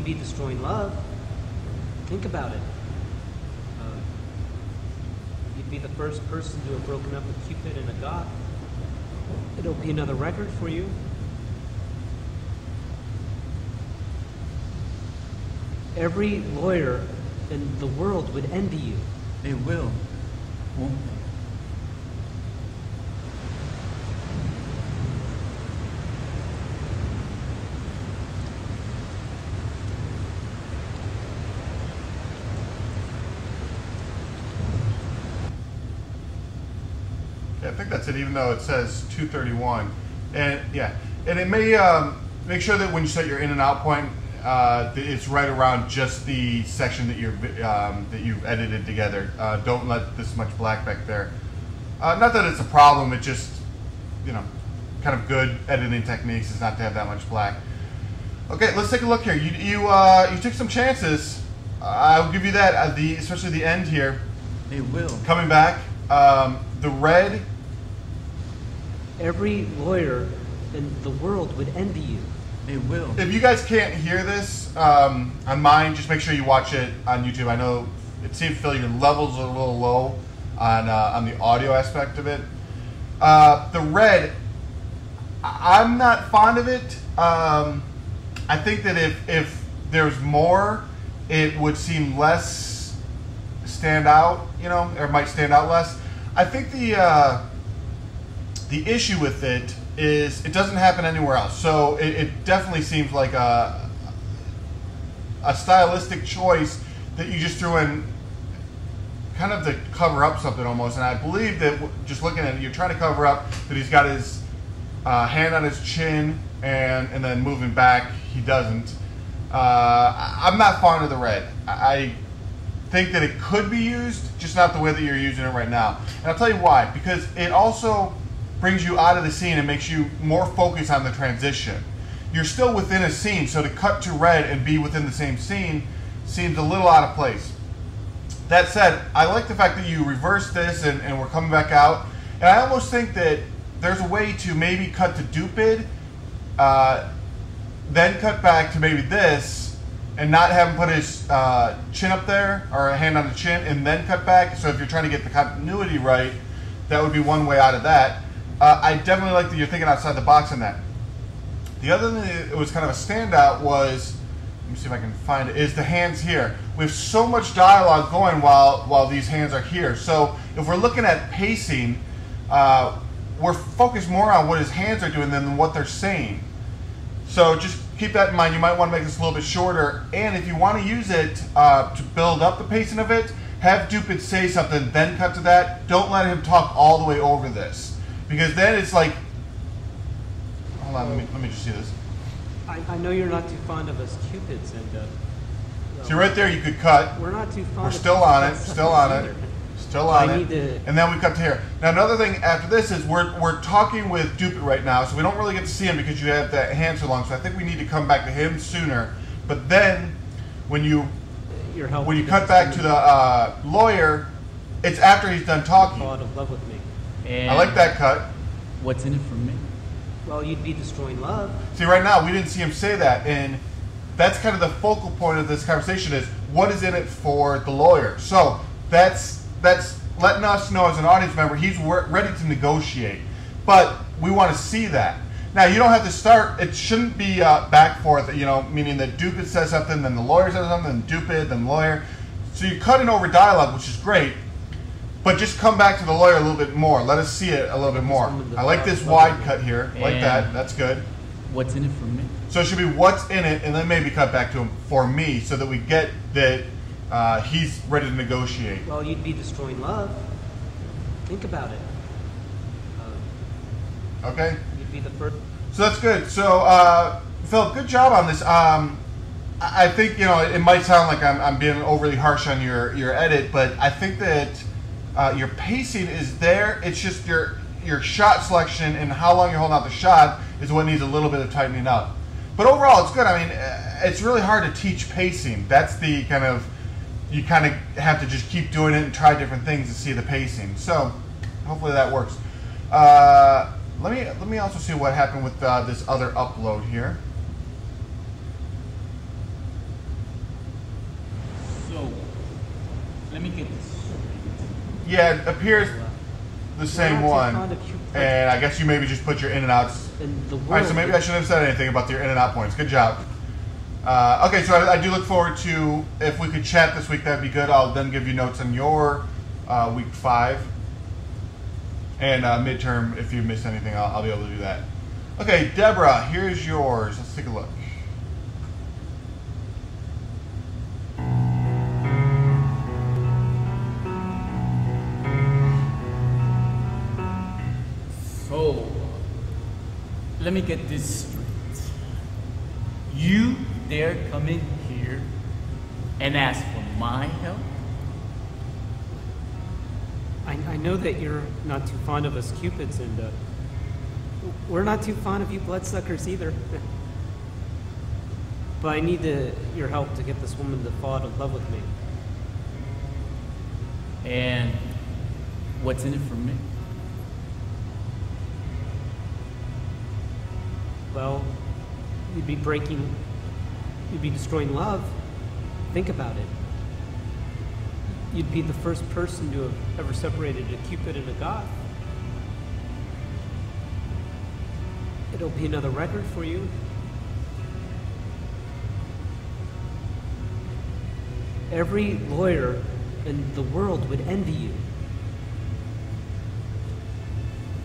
Be destroying love. Think about it. You'd be the first person to have broken up with Cupid and a goth. It'll be another record for you. Every lawyer in the world would envy you. They will, won't they? Yeah, I think that's it, even though it says 231. And yeah, and it may make sure that when you set your in and out point, it's right around just the section that you've edited together. Don't let this much black back there. Not that it's a problem. It just, you know, kind of good editing techniques is not to have that much black. Okay, let's take a look here. You took some chances. I'll give you that. Especially the end here. They will. Coming back, the red. Every lawyer in the world would envy you. They will. If you guys can't hear this on mine, just make sure you watch it on YouTube. I know it seems to feel your levels are a little low on the audio aspect of it. The red, I'm not fond of it. I think that if there's more, it would seem less stand out, you know, or it might stand out less. I think the issue with it is it doesn't happen anywhere else. So it definitely seems like a stylistic choice that you just threw in kind of to cover up something almost. And I believe that just looking at it, you're trying to cover up that he's got his hand on his chin and then moving back, he doesn't. I'm not fond of the red. I think that it could be used, just not the way that you're using it right now. And I'll tell you why. Because it also brings you out of the scene and makes you more focused on the transition. You're still within a scene, so to cut to red and be within the same scene seems a little out of place. That said, I like the fact that you reversed this and we're coming back out. And I almost think that there's a way to maybe cut to Dupid, then cut back to maybe this, and not have him put his chin up there, or a hand on the chin, and then cut back. So if you're trying to get the continuity right, that would be one way out of that. I definitely like that you're thinking outside the box on that. The other thing that was kind of a standout was, let me see if I can find it, is the hands here. We have so much dialogue going while these hands are here. So if we're looking at pacing, we're focused more on what his hands are doing than what they're saying. So just keep that in mind. You might want to make this a little bit shorter. And if you want to use it to build up the pacing of it, have Dupid say something, then cut to that. Don't let him talk all the way over this. Because then it's like, hold on, let me just see this. I know you're not too fond of us Cupids, and see right there, you could cut. we're not too fond. We're still on it, still on it, still on I it. need to- And then we cut to here. Now another thing after this is we're talking with Dupid right now, so we don't really get to see him because you have that hand so long. So I think we need to come back to him sooner. But then when you cut back to the lawyer, it's after he's done talking. Fall out of love with me. And I like that cut. what's in it for me? Well, you'd be destroying love. See, right now, we didn't see him say that, and that's kind of the focal point of this conversation is what is in it for the lawyer. So that's letting us know as an audience member he's ready to negotiate, but we want to see that. Now, you don't have to start, it shouldn't be back forth, you know, meaning that Dupid says something, then the lawyer says something, then Dupid, then lawyer. So you're cutting over dialogue, which is great. But just come back to the lawyer a little bit more. Let us see it a little bit more. I like this wide cut here. Like that. That's good. What's in it for me? So it should be what's in it, and then maybe cut back to him for me, so that we get that he's ready to negotiate. Well, you'd be destroying love. Think about it. Okay. You'd be the first. So that's good. So Phil, good job on this. I think, you know, it might sound like I'm being overly harsh on your edit, but I think that your pacing is there. It's just your shot selection and how long you're holding out the shot is what needs a little bit of tightening up. But overall, it's good. I mean, it's really hard to teach pacing. That's the kind of, you kind of have to just keep doing it and try different things to see the pacing. So hopefully that works. Let me also see what happened with this other upload here. Let me get this straight. Yeah, it appears the same We're not too one. fond of Cupid. And I guess you maybe just put your in and outs. And the All right, so maybe I shouldn't have said anything about your in and out points. Good job. Okay, so I do look forward to, if we could chat this week, that'd be good. I'll then give you notes on your week 5. And midterm, if you missed anything, I'll be able to do that. Okay, Deborah, here's yours. Let's take a look. So, let me get this straight. You dare come in here and ask for my help? I know that you're not too fond of us Cupids, and we're not too fond of you bloodsuckers either. But I need your help to get this woman to fall out of love with me. And what's in it for me? Well, you'd be destroying love. Think about it. You'd be the first person to have ever separated a Cupid and a goth. It'll be another record for you. Every lawyer in the world would envy you.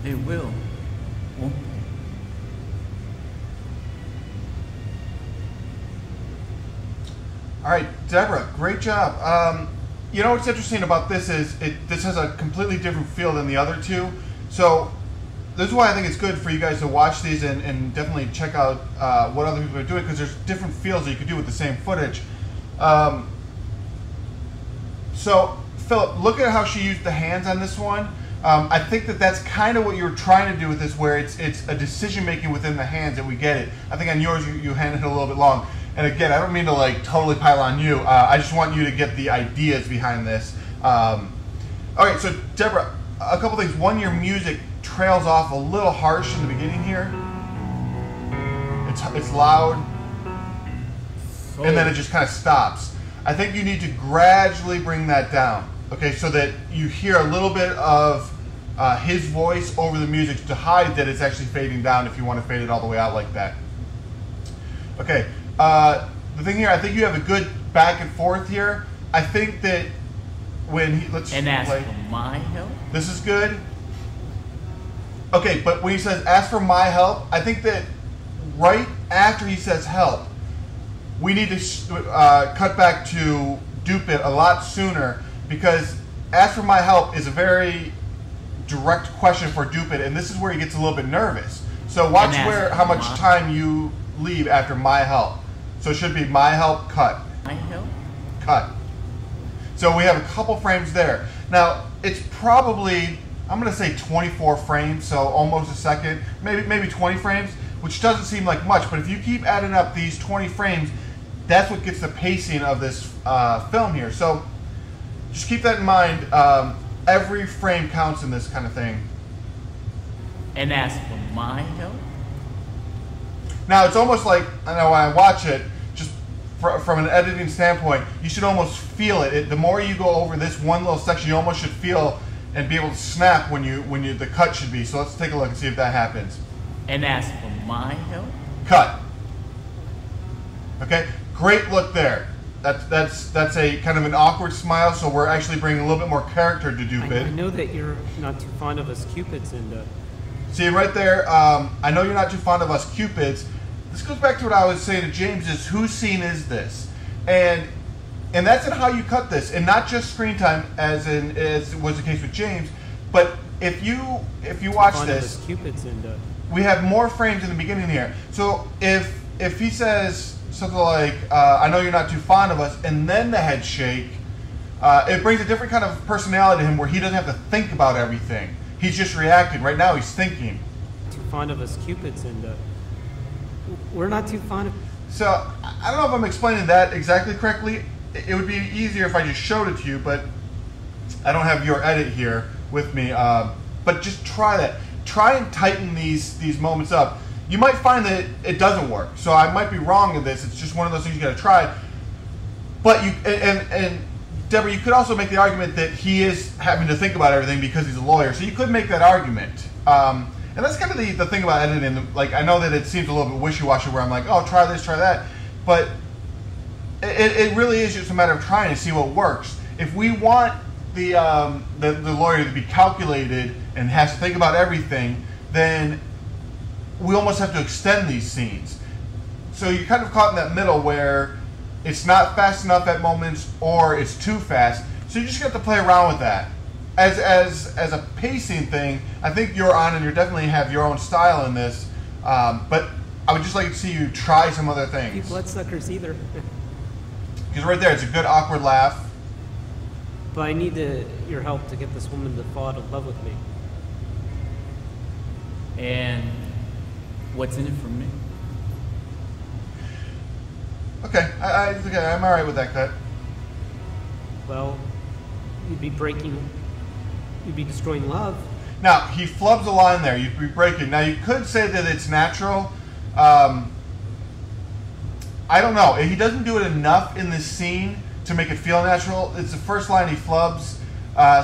They will, won't they? All right, Deborah, great job. You know what's interesting about this is this has a completely different feel than the other two. So this is why I think it's good for you guys to watch these and definitely check out what other people are doing, because there's different feels that you could do with the same footage. So Philip, look at how she used the hands on this one. I think that's kind of what you're trying to do with this, where it's a decision making within the hands, and we get it. I think on yours you handed it a little bit long. And again, I don't mean to like totally pile on you. I just want you to get the ideas behind this. Okay, so Deborah, a couple things. One, your music trails off a little harsh in the beginning here. It's loud, and then it just kind of stops. I think you need to gradually bring that down, okay, so that you hear a little bit of his voice over the music to hide that it's actually fading down if you want to fade it all the way out like that. Okay. The thing here, I think you have a good back and forth here. I think that when let's and ask play. for my help? This is good. Okay, but when he says ask for my help, I think that right after he says help, we need to cut back to dupe it a lot sooner, because ask for my help is a very direct question for dupe it, and this is where he gets a little bit nervous. So watch how much time you leave after my help. So it should be my help, cut. My help? Cut. So we have a couple frames there. Now, it's probably, I'm going to say 24 frames, so almost a second, maybe 20 frames, which doesn't seem like much, but if you keep adding up these 20 frames, that's what gets the pacing of this film here. So just keep that in mind. Every frame counts in this kind of thing. And ask for my help? Now, it's almost like, I know when I watch it, just from an editing standpoint, you should almost feel it. The more you go over this one little section, you almost should feel and be able to snap when the cut should be. So let's take a look and see if that happens. And ask for my help? Cut. Okay, great look there. That's a kind of an awkward smile, so we're actually bringing a little bit more character to dupe it. I know that you're not too fond of us Cupids, and see right there, I know you're not too fond of us Cupids. This goes back to what I was saying to James, is whose scene is this? And that's in how you cut this, and not just screen time as was the case with James, but if you watch this, Cupids, and we have more frames in the beginning here. So if he says something like, I know you're not too fond of us, and then the head shake, it brings a different kind of personality to him, where he doesn't have to think about everything. He's just reacting. Right now he's thinking. Too fond of us Cupids, and we're not too fond of... So, I don't know if I'm explaining that exactly correctly. It would be easier if I just showed it to you, but I don't have your edit here with me. But just try that. Try and tighten these moments up. You might find that it doesn't work. So I might be wrong in this. It's just one of those things you got to try. But and Deborah, you could also make the argument that he is having to think about everything because he's a lawyer. So you could make that argument. And that's kind of the thing about editing. Like, I know that it seems a little bit wishy-washy where I'm like, oh, try this, try that. But it really is just a matter of trying to see what works. If we want the lawyer to be calculated and has to think about everything, then we almost have to extend these scenes. So you're kind of caught in that middle where it's not fast enough at moments or it's too fast. So you just have to play around with that. As a pacing thing, I think you're on and you definitely have your own style in this. But I would just like to see you try some other things. Be bloodsuckers either. Because right there, it's a good awkward laugh. But I need your help to get this woman to fall out of love with me. And what's in it for me? Okay, I'm all right with that cut. Well, you'd be destroying love. Now, he flubs a line there. You'd be breaking. Now, you could say that it's natural. I don't know. He doesn't do it enough in this scene to make it feel natural. It's the first line he flubs,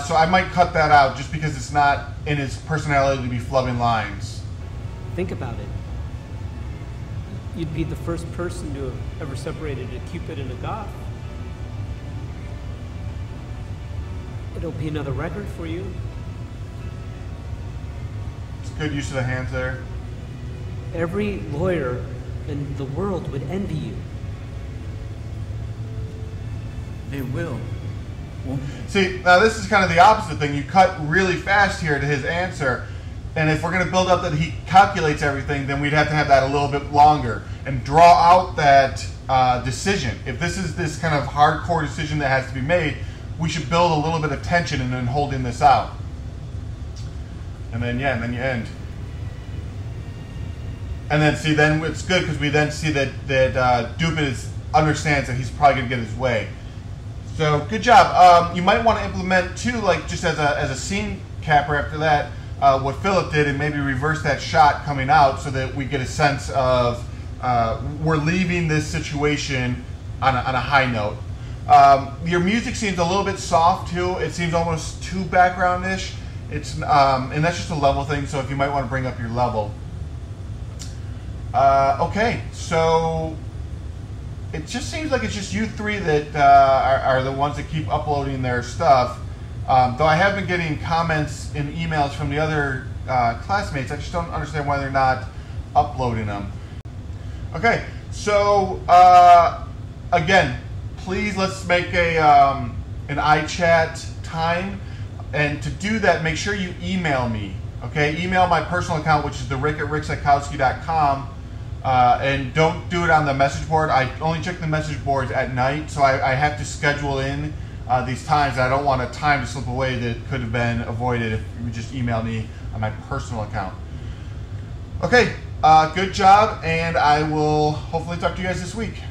so I might cut that out just because it's not in his personality to be flubbing lines. Think about it. You'd be the first person to have ever separated a Cupid and a Goth. It'll be another record for you. It's good use of the hands there. Every lawyer in the world would envy you. They will. Well, See, now this is kind of the opposite thing. You cut really fast here to his answer, and if we're going to build up that he calculates everything, then we'd have to have that a little bit longer and draw out that decision. If this is this kind of hardcore decision that has to be made, we should build a little bit of tension and then holding this out. And then, yeah, and then you end. And then, see, then it's good because we then see that Dupin understands that he's probably going to get his way. So, good job. You might want to implement, too, like just as a scene capper after that, what Philip did and maybe reverse that shot coming out so that we get a sense of we're leaving this situation on a high note. Your music seems a little bit soft, too. It seems almost too background-ish. It's and that's just a level thing, so if you might want to bring up your level. Okay, so it just seems like it's just you three that are the ones that keep uploading their stuff. Though I have been getting comments and emails from the other classmates, I just don't understand why they're not uploading them. Okay, so again, please let's make an iChat time. And to do that, make sure you email me. Okay, email my personal account, which is therick@rickzakowski.com. And don't do it on the message board. I only check the message boards at night, so I have to schedule in these times. I don't want a time to slip away that could have been avoided if you just email me on my personal account. Okay, good job, and I will hopefully talk to you guys this week.